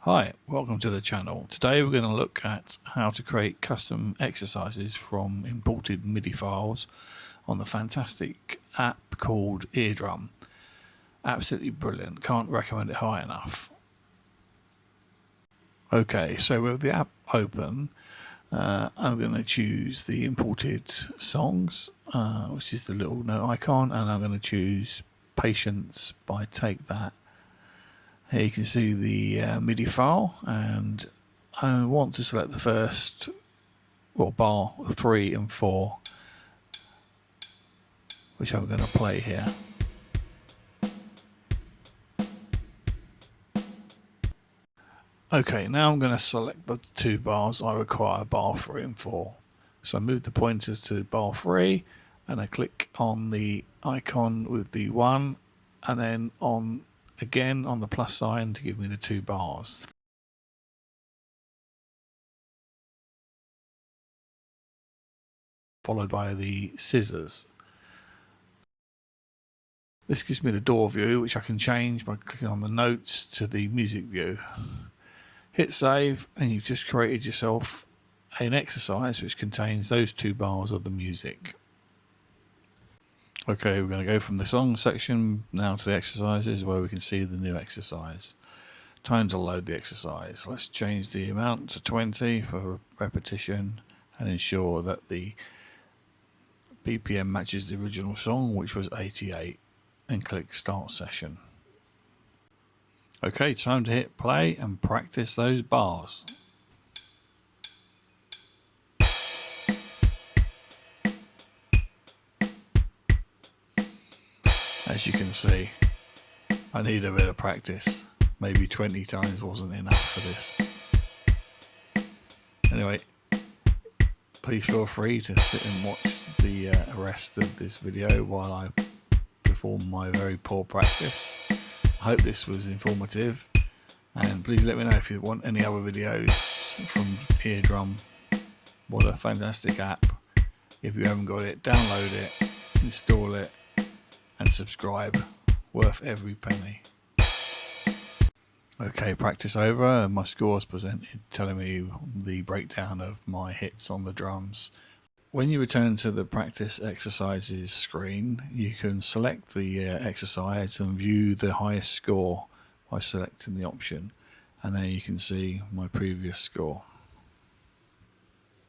Hi, welcome to the channel. Today we're going to look at how to create custom exercises from imported MIDI files on the fantastic app called Eardrum. Absolutely brilliant, can't recommend it high enough. Okay, so with the app open, I'm going to choose the imported songs, which is the little note icon, and I'm going to choose Patience by Take That. Here you can see the MIDI file, and I want to select the first bar 3 and 4, which I'm going to play here. Okay, now I'm going to select the two bars I require, bar 3 and 4. So I move the pointer to bar 3 and I click on the icon with the 1 and then again on the plus sign to give me the 2 bars. Followed by the scissors. This gives me the DAW view, which I can change by clicking on the notes to the music view. Hit save and you've just created yourself an exercise which contains those 2 bars of the music. Okay, we're going to go from the song section now to the exercises where we can see the new exercise. Time to load the exercise. Let's change the amount to 20 for repetition and ensure that the BPM matches the original song, which was 88, and click start session. Okay, time to hit play and practice those bars. As you can see, I need a bit of practice. Maybe 20 times wasn't enough for this. Anyway, please feel free to sit and watch the rest of this video while I perform my very poor practice. I hope this was informative, and please let me know if you want any other videos from Eardrum. What a fantastic app. If you haven't got it, download it, install it and subscribe. Worth every penny. Okay, practice over. My score is presented telling me the breakdown of my hits on the drums. When you return to the practice exercises screen, you can select the exercise and view the highest score by selecting the option, and then you can see my previous score.